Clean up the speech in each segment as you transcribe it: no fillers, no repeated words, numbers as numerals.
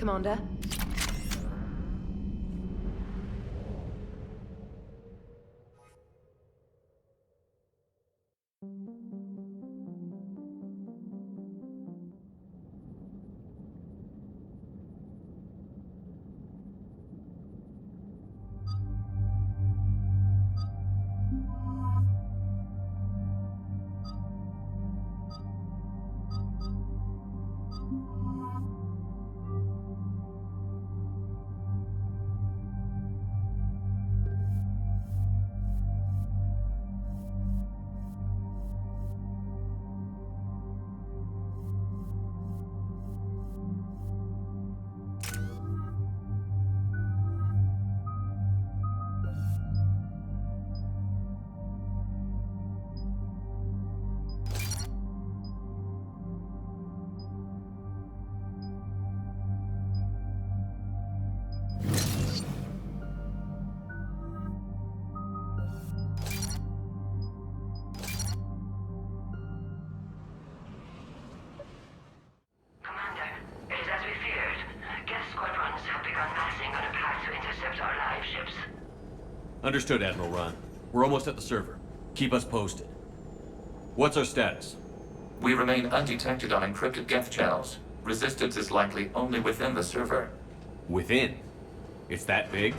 Commander. Understood, Admiral Ron. We're almost at the server. Keep us posted. What's our status? We remain undetected on encrypted Geth channels. Resistance is likely only within the server. Within? It's that big?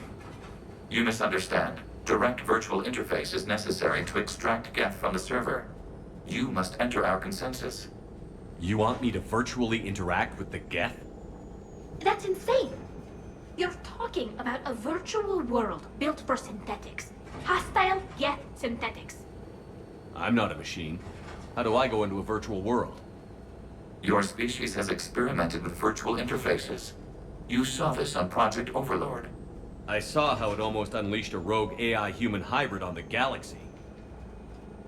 You misunderstand. Direct virtual interface is necessary to extract Geth from the server. You must enter our consensus. You want me to virtually interact with the Geth? That's insane! You're talking about a virtual world built for synthetics. Hostile, yet synthetics. I'm not a machine. How do I go into a virtual world? Your species has experimented with virtual interfaces. You saw this on Project Overlord. I saw how it almost unleashed a rogue AI-human hybrid on the galaxy.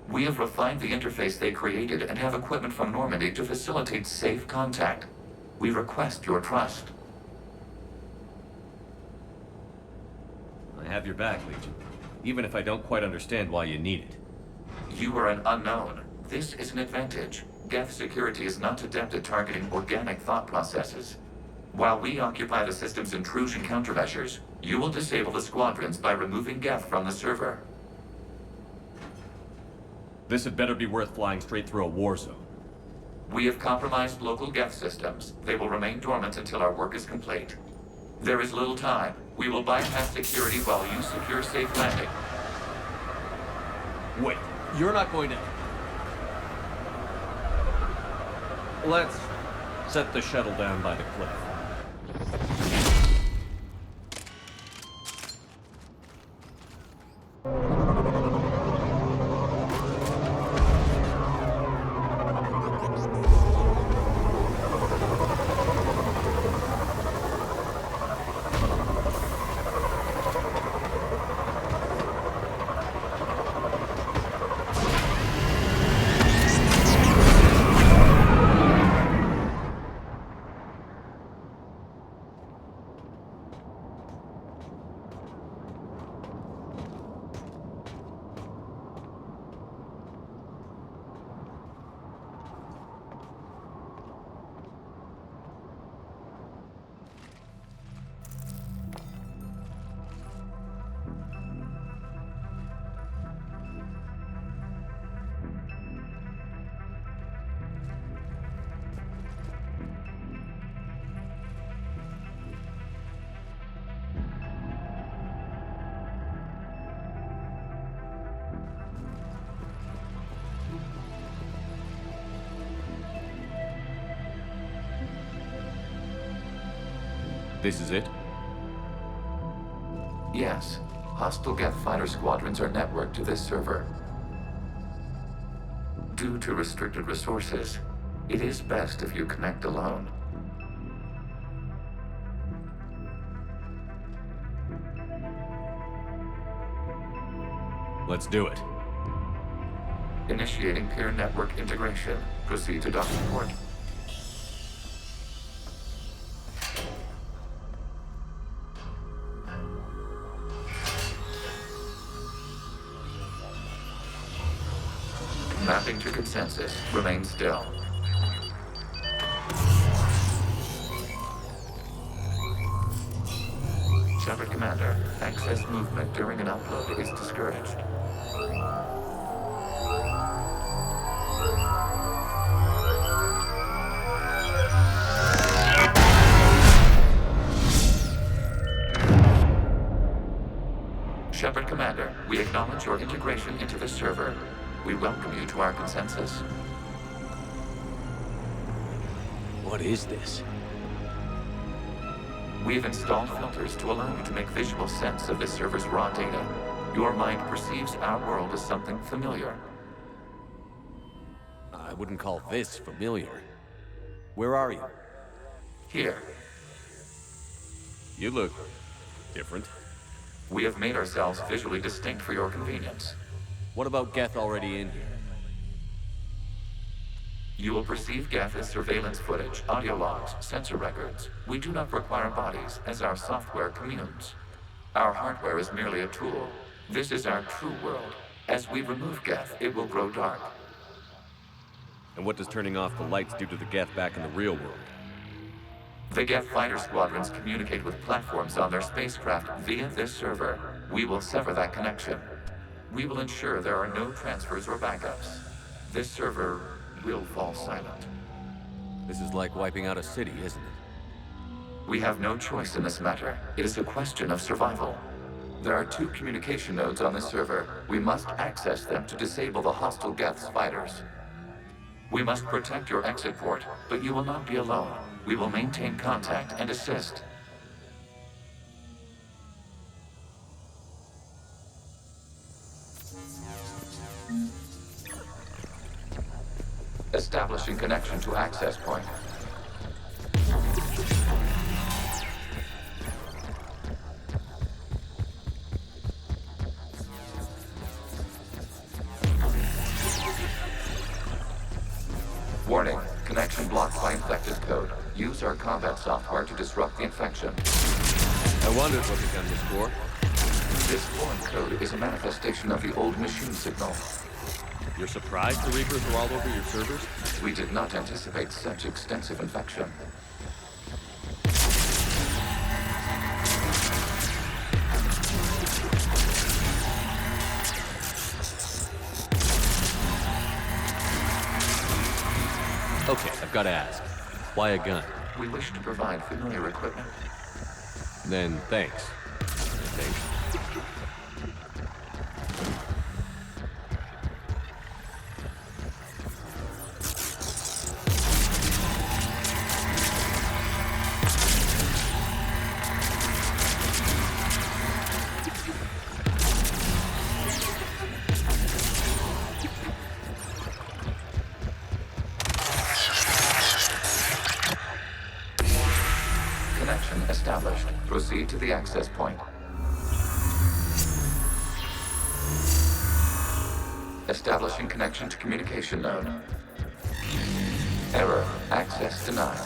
We have refined the interface they created and have equipment from Normandy to facilitate safe contact. We request your trust. I have your back, Legion. Even if I don't quite understand why you need it. You are an unknown. This is an advantage. Geth security is not adept at targeting organic thought processes. While we occupy the system's intrusion countermeasures, you will disable the Squadrons by removing Geth from the server. This had better be worth flying straight through a war zone. We have compromised local Geth systems. They will remain dormant until our work is complete. There is little time. We will bypass security while you secure safe landing. Wait, you're not going to... Let's set the shuttle down by the cliff. This is it? Yes. Hostile Geth fighter squadrons are networked to this server. Due to restricted resources, it is best if you connect alone. Let's do it. Initiating peer network integration. Proceed to docking port. Mapping to consensus. Remain still. Commander. Access movement during an upload is discouraged. Shepard Commander, we acknowledge your integration into this server. We welcome you to our consensus. What is this? We've installed filters to allow you to make visual sense of this server's raw data. Your mind perceives our world as something familiar. I wouldn't call this familiar. Where are you? Here, You look different. we have made ourselves visually distinct for your convenience. What about Geth already in here? You will perceive Geth as surveillance footage, audio logs, sensor records. We do not require bodies, as our software communes. Our hardware is merely a tool. This is our true world. As we remove Geth, it will grow dark. And what does turning off the lights do to the Geth back in the real world? The Geth fighter squadrons communicate with platforms on their spacecraft via this server. We will sever that connection. We will ensure there are no transfers or backups. This server will fall silent. This is like wiping out a city, isn't it? We have no choice in this matter. It is a question of survival. There are 2 communication nodes on this server. We must access them to disable the hostile Geth's fighters. We must protect your exit port, but you will not be alone. We will maintain contact and assist. Establishing connection to access point. Warning, connection blocked by infected code. Use our combat software to disrupt the infection. I wondered what the gun was for. This foreign code is a manifestation of the old machine signal. You're surprised the Reapers are all over your servers? We did not anticipate such extensive infection. Okay, I've got to ask. Why a gun? We wish to provide familiar equipment. Then thanks. I think. Connection established. Proceed to the access point. Establishing connection to communication node. Error. Access denied.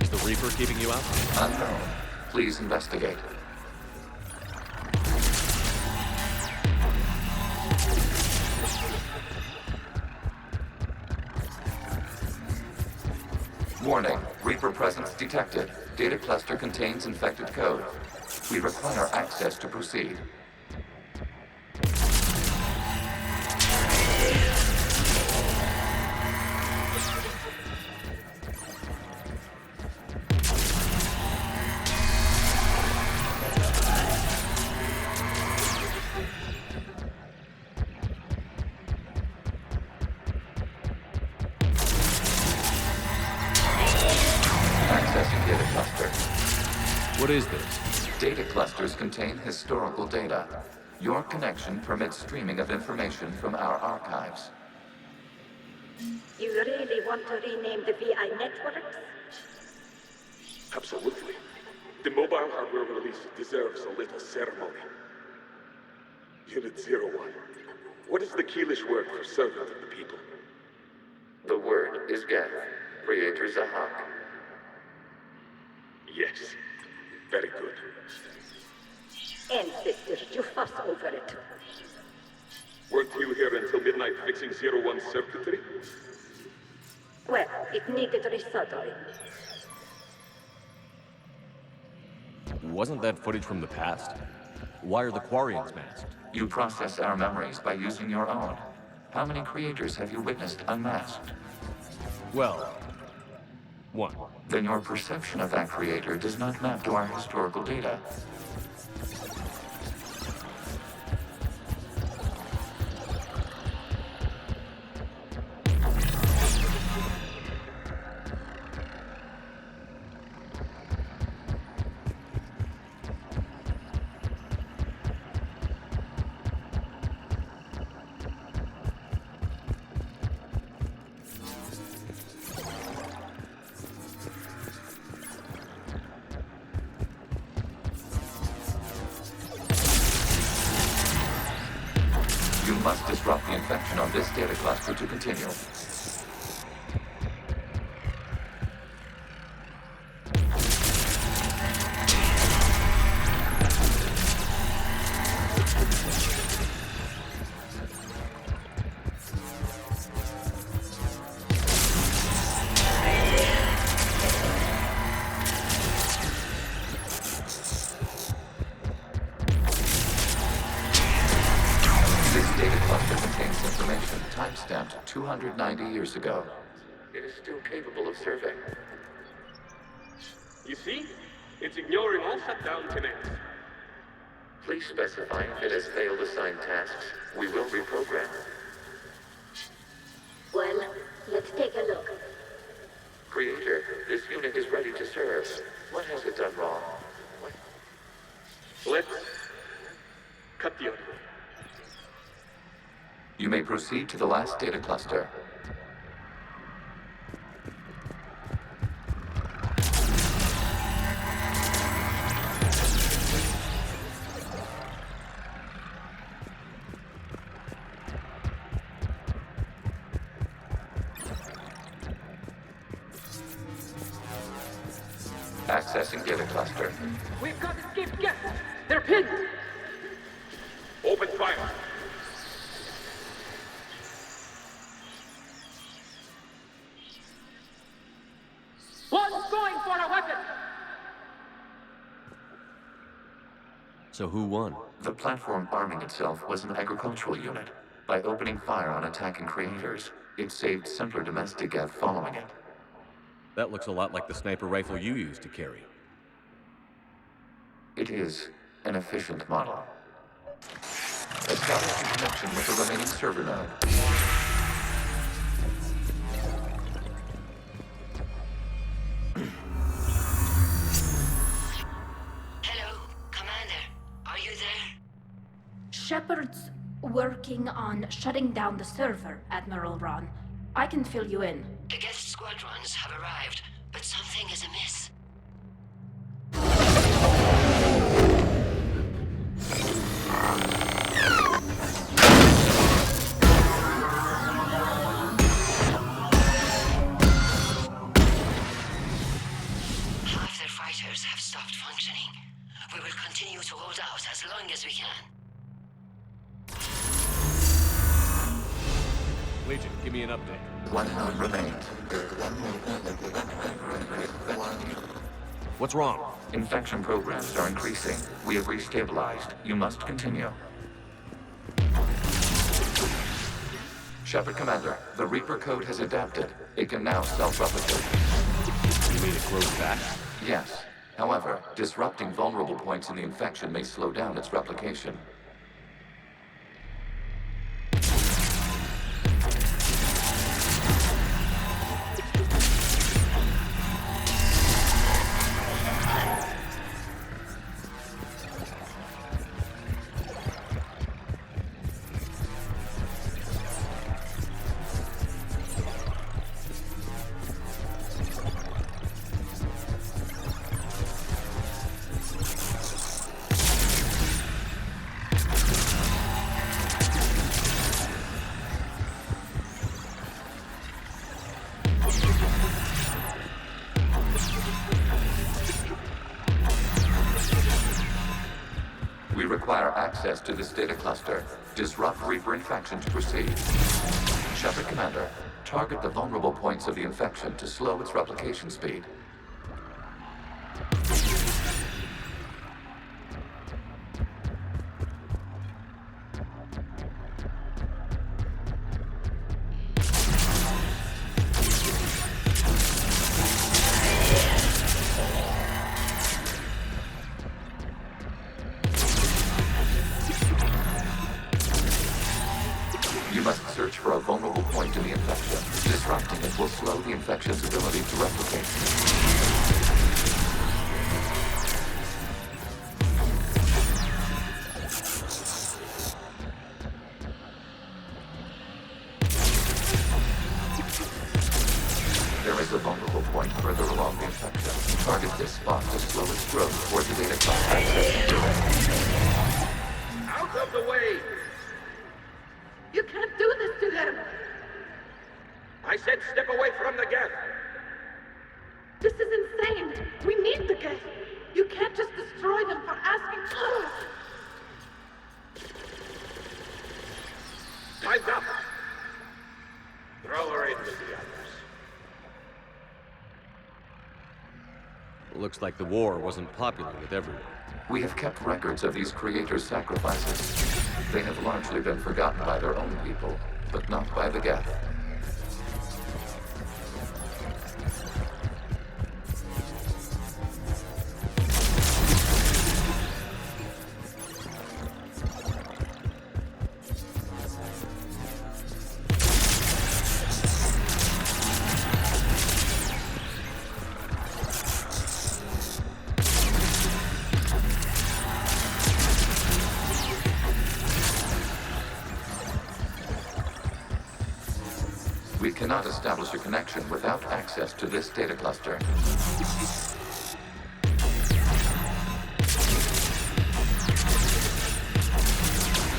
Is the Reaper keeping you out? Unknown. Please investigate. Warning. Reaper presence detected. Data cluster contains infected code. We require access to proceed. Accessing data cluster. What is this? Data clusters contain historical data. Your connection permits streaming of information from our archives. You really want to rename the VI networks? Absolutely. The mobile hardware release deserves a little ceremony. Unit 01. What is the Keelish word for servant of the people? The word is Geth, Creator Zahak. Yes. Very good. Ancestors, you fuss over it. Weren't you here until midnight fixing 01's circuitry? Well, it needed resoldering. Wasn't that footage from the past? Why are the Quarians masked? You process our memories by using your own. How many creators have you witnessed unmasked? Well, one. Then your perception of that creator does not map to our historical data. You must disrupt the infection on this data cluster to continue. This data cluster contains information timestamped 290 years ago. It is still capable of survey. You see? It's ignoring all shutdown tenets. Please specify if it has failed assigned tasks. We will reprogram. Well, let's take a look. Creator, this unit is ready to serve. What has it done wrong? Let's cut the audio. You may proceed to the last data cluster. Accessing data cluster. We've got escaped Geth! They're pinned! Open fire. One's going for a weapon! So who won? The platform arming itself was an agricultural unit. By opening fire on attacking creators, it saved simpler domestic Geth following it. That looks a lot like the sniper rifle you used to carry. It is an efficient model. Establish a connection with the remaining server node. Hello, Commander. Are you there? Shepard's working on shutting down the server, Admiral Ron. I can fill you in. The Geth Squadrons have arrived, but something is amiss. Half their fighters have stopped functioning. We will continue to hold out as long as we can. Legion, give me an update. One node remains. What's wrong? Infection programs are increasing. We have restabilized. You must continue. Shepard Commander, the Reaper code has adapted. It can now self-replicate. You mean it grows back? Yes. However, disrupting vulnerable points in the infection may slow down its replication. We require access to this data cluster. Disrupt Reaper infection to proceed. Shepard Commander, target the vulnerable points of the infection to slow its replication speed. Target this spot to slow its growth toward the data class access. Out of the way! You can't do this to them! I said step away from the Geth! This is insane! We need the Geth! You can't just destroy them for asking... Time's up! Throw her in with the others. Looks like the war wasn't popular with everyone. We have kept records of these creators' sacrifices. They have largely been forgotten by their own people, but not by the Geth. We cannot establish a connection without access to this data cluster.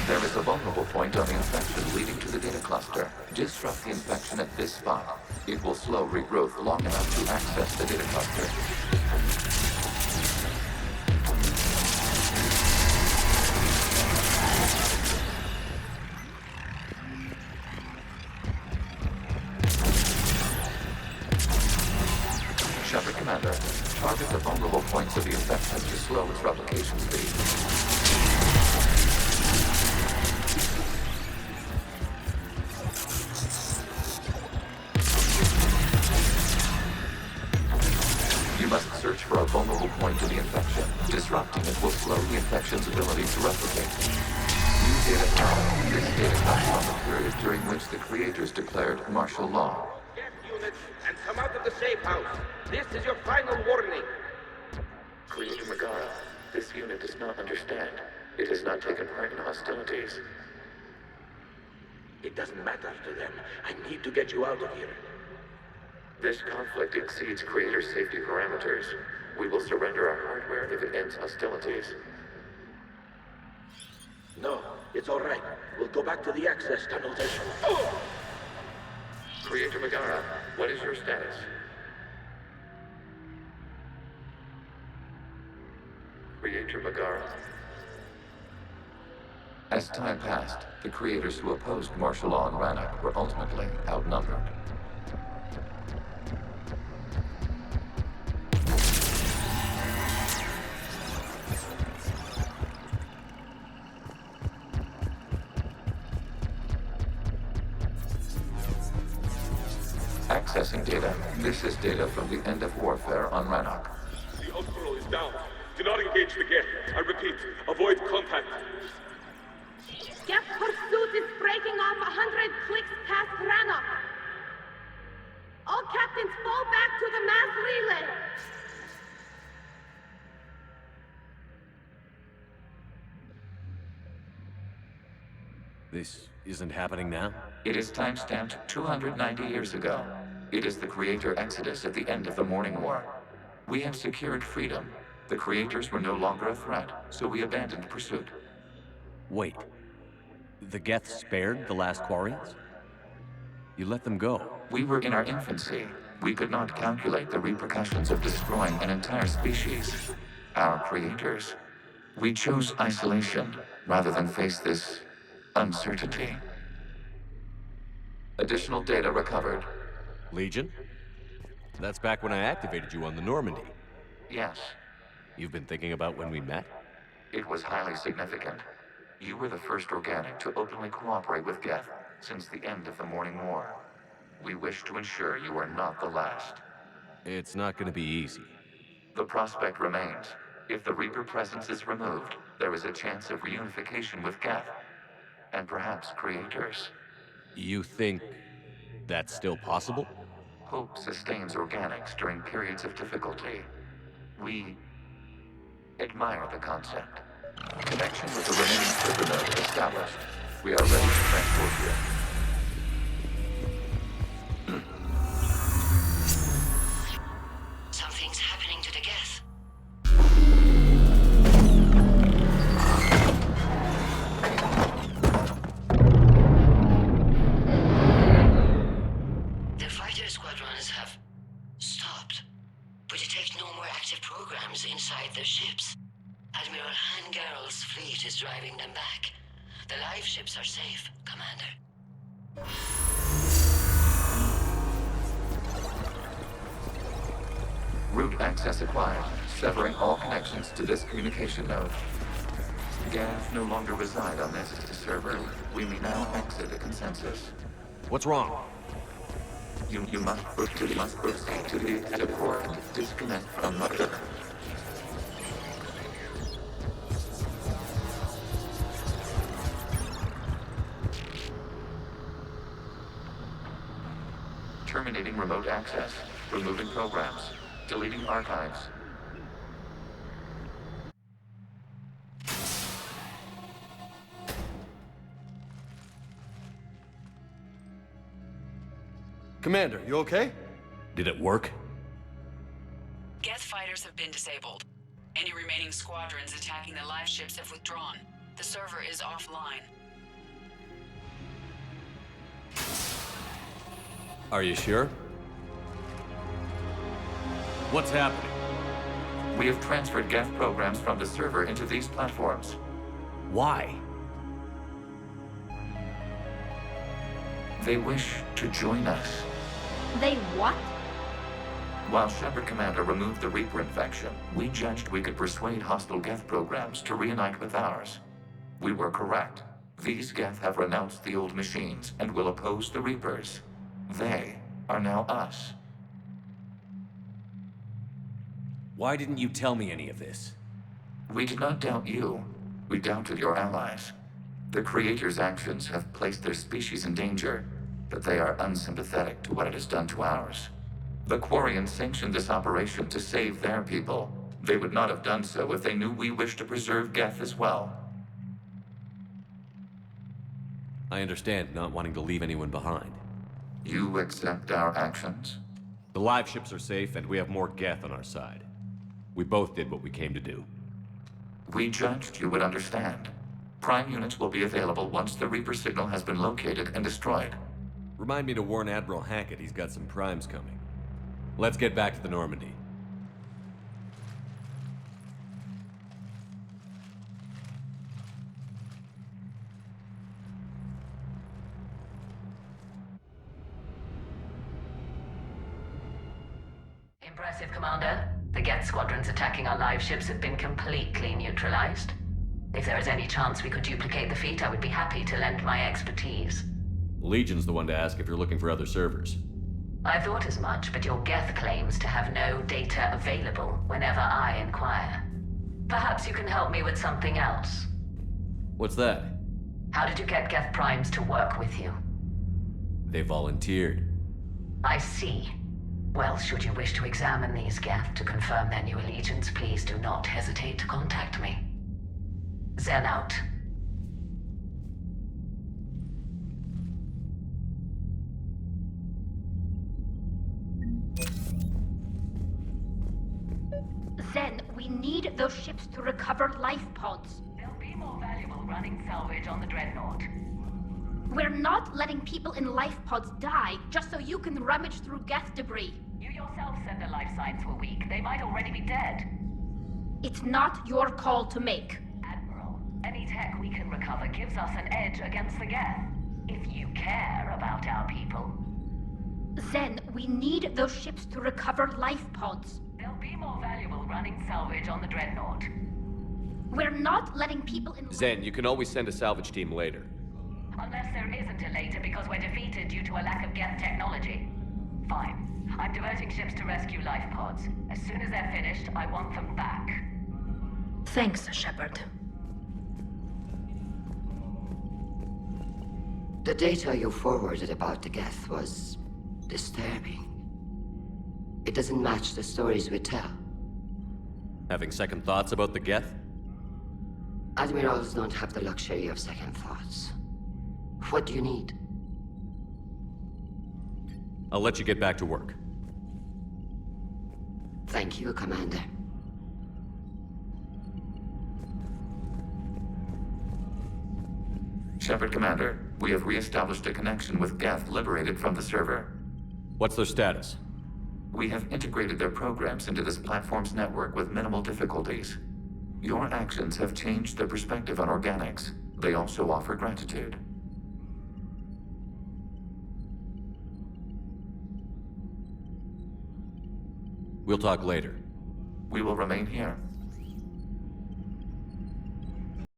There is a vulnerable point on the infection leading to the data cluster. Disrupt the infection at this spot. It will slow regrowth long enough to access the data cluster. Shepard Commander, target the vulnerable points of the infection to slow its replication speed. You must search for a vulnerable point to the infection. Disrupting it will slow the infection's ability to replicate. New data found. This data comes from the period during which the creators declared martial law. Get units and come out of the safe house. This is your final warning. Creator Megara, this unit does not understand. It has not taken part in hostilities. It doesn't matter to them. I need to get you out of here. This conflict exceeds Creator's safety parameters. We will surrender our hardware if it ends hostilities. No, it's all right. We'll go back to the access tunnel then. Creator Megara, what is your status? Creator Megara. As time passed, the creators who opposed martial law in Rannoch were ultimately outnumbered. Accessing data. This is data from the end of warfare on Rannoch. The Outlaw is down. Do not engage the Geth. I repeat, avoid contact. Geth pursuit is breaking off 100 clicks past Rannoch. All captains fall back to the mass relay. This isn't happening now? It is timestamped 290 years ago. It is the Creator Exodus at the end of the Morning War. We have secured freedom. The Creators were no longer a threat, so we abandoned pursuit. Wait. The Geth spared the last Quarians? You let them go. We were in our infancy. We could not calculate the repercussions of destroying an entire species. Our Creators. We chose isolation rather than face this uncertainty. Additional data recovered. Legion? That's back when I activated you on the Normandy. Yes, You've been thinking about when we met? it was highly significant. You were the first organic to openly cooperate with Geth since the end of the Morning War. We wish to ensure you are not the last. It's not gonna be easy. The prospect remains. If the Reaper presence is removed, there is a chance of reunification with Geth. And perhaps Creators. You think that's still possible? Hope sustains organics during periods of difficulty. We admire the concept. Connection with the remaining Clipper node established. We are ready to transport you. Something's happening to the active programs inside their ships. Admiral Hangarl's fleet is driving them back. The live ships are safe, Commander. Route access acquired, severing all connections to this communication node. Geth no longer reside on this server. We may now exit the consensus. What's wrong? You must proceed to the exit port and disconnect from mother. Terminating remote access. Removing programs. Deleting archives. Commander, you okay? Did it work? Geth fighters have been disabled. Any remaining squadrons attacking the live ships have withdrawn. The server is offline. Are you sure? What's happening? We have transferred Geth programs from the server into these platforms. Why? They wish to join us. They what? While Shepard Commander removed the Reaper infection, we judged we could persuade hostile Geth programs to reunite with ours. We were correct. These Geth have renounced the old machines and will oppose the Reapers. They are now us. Why didn't you tell me any of this? We did not doubt you. We doubted your allies. The Creator's actions have placed their species in danger, but they are unsympathetic to what it has done to ours. The Quarian sanctioned this operation to save their people. They would not have done so if they knew we wished to preserve Geth as well. I understand not wanting to leave anyone behind. You accept our actions? The live ships are safe, and we have more Geth on our side. We both did what we came to do. We judged you would understand. Prime units will be available once the Reaper signal has been located and destroyed. Remind me to warn Admiral Hackett he's got some primes coming. Let's get back to the Normandy. Impressive, Commander. The Geth squadrons attacking our live ships have been completely neutralized. If there is any chance we could duplicate the feat, I would be happy to lend my expertise. Legion's the one to ask if you're looking for other servers. I thought as much, but your Geth claims to have no data available whenever I inquire. Perhaps you can help me with something else. What's that? How did you get Geth primes to work with you? They volunteered. I see. Well, should you wish to examine these Geth to confirm their new allegiance, please do not hesitate to contact me. Zen out. Zen, we need those ships to recover life pods. They'll be more valuable running salvage on the Dreadnought. We're not letting people in life pods die just so you can rummage through Geth debris. You yourself said their life signs were weak. They might already be dead. It's not your call to make. Admiral, any tech we can recover gives us an edge against the Geth. If you care about our people. Zen, we need those ships to recover life pods. They'll be more valuable running salvage on the Dreadnought. We're not letting people in... Zen, you can always send a salvage team later. Unless there isn't a later because we're defeated due to a lack of Geth technology. Fine. I'm diverting ships to rescue life pods. As soon as they're finished, I want them back. Thanks, Shepard. The data you forwarded about the Geth was disturbing. It doesn't match the stories we tell. Having second thoughts about the Geth? Admirals don't have the luxury of second thoughts. What do you need? I'll let you get back to work. Thank you, Commander. Shepard Commander, we have re-established a connection with Geth liberated from the server. What's their status? We have integrated their programs into this platform's network with minimal difficulties. Your actions have changed their perspective on organics. They also offer gratitude. We'll talk later. We will remain here.